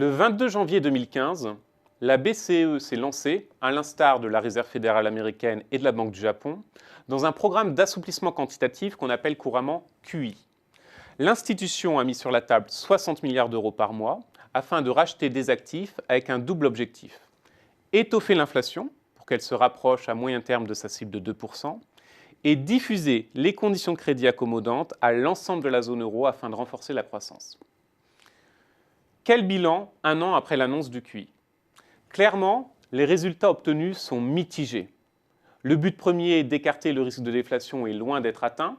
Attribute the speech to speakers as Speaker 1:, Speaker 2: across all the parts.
Speaker 1: Le 22 janvier 2015, la BCE s'est lancée, à l'instar de la Réserve fédérale américaine et de la Banque du Japon, dans un programme d'assouplissement quantitatif qu'on appelle couramment QE. L'institution a mis sur la table 60 milliards d'euros par mois afin de racheter des actifs avec un double objectif. Étoffer l'inflation pour qu'elle se rapproche à moyen terme de sa cible de 2% et diffuser les conditions de crédit accommodantes à l'ensemble de la zone euro afin de renforcer la croissance. Quel bilan un an après l'annonce du QE? Clairement, les résultats obtenus sont mitigés. Le but premier d'écarter le risque de déflation est loin d'être atteint.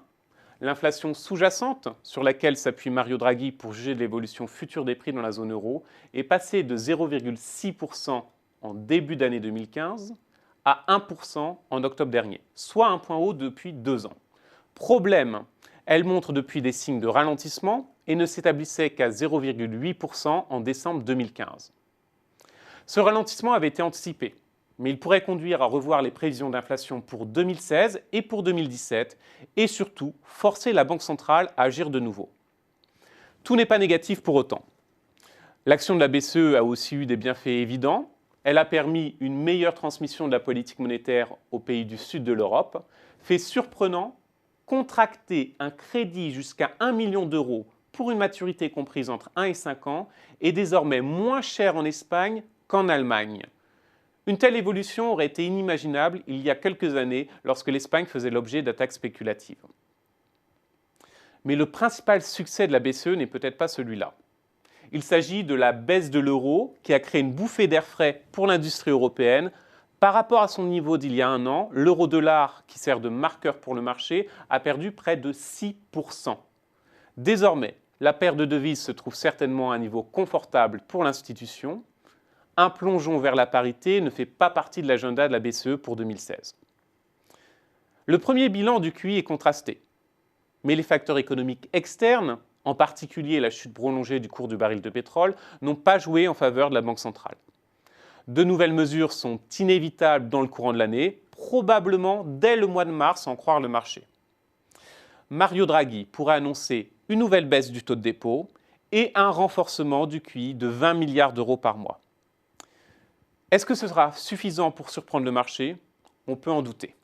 Speaker 1: L'inflation sous-jacente, sur laquelle s'appuie Mario Draghi pour juger de l'évolution future des prix dans la zone euro, est passée de 0,6% en début d'année 2015 à 1% en octobre dernier, soit un point haut depuis 2 ans. Problème, elle montre depuis des signes de ralentissement et ne s'établissait qu'à 0,8% en décembre 2015. Ce ralentissement avait été anticipé, mais il pourrait conduire à revoir les prévisions d'inflation pour 2016 et pour 2017 et surtout forcer la Banque centrale à agir de nouveau. Tout n'est pas négatif pour autant. L'action de la BCE a aussi eu des bienfaits évidents. Elle a permis une meilleure transmission de la politique monétaire aux pays du sud de l'Europe. Fait surprenant, contracter un crédit jusqu'à 1 million d'euros pour une maturité comprise entre 1 et 5 ans est désormais moins cher en Espagne qu'en Allemagne. Une telle évolution aurait été inimaginable il y a quelques années lorsque l'Espagne faisait l'objet d'attaques spéculatives. Mais le principal succès de la BCE n'est peut-être pas celui-là. Il s'agit de la baisse de l'euro qui a créé une bouffée d'air frais pour l'industrie européenne. Par rapport à son niveau d'il y a un an, l'euro-dollar, qui sert de marqueur pour le marché, a perdu près de 6%. Désormais, la paire de devises se trouve certainement à un niveau confortable pour l'institution. Un plongeon vers la parité ne fait pas partie de l'agenda de la BCE pour 2016. Le premier bilan du QE est contrasté, mais les facteurs économiques externes, en particulier la chute prolongée du cours du baril de pétrole, n'ont pas joué en faveur de la Banque centrale. De nouvelles mesures sont inévitables dans le courant de l'année, probablement dès le mois de mars, en croire le marché. Mario Draghi pourrait annoncer une nouvelle baisse du taux de dépôt et un renforcement du QE de 20 milliards d'euros par mois. Est-ce que ce sera suffisant pour surprendre le marché? On peut en douter.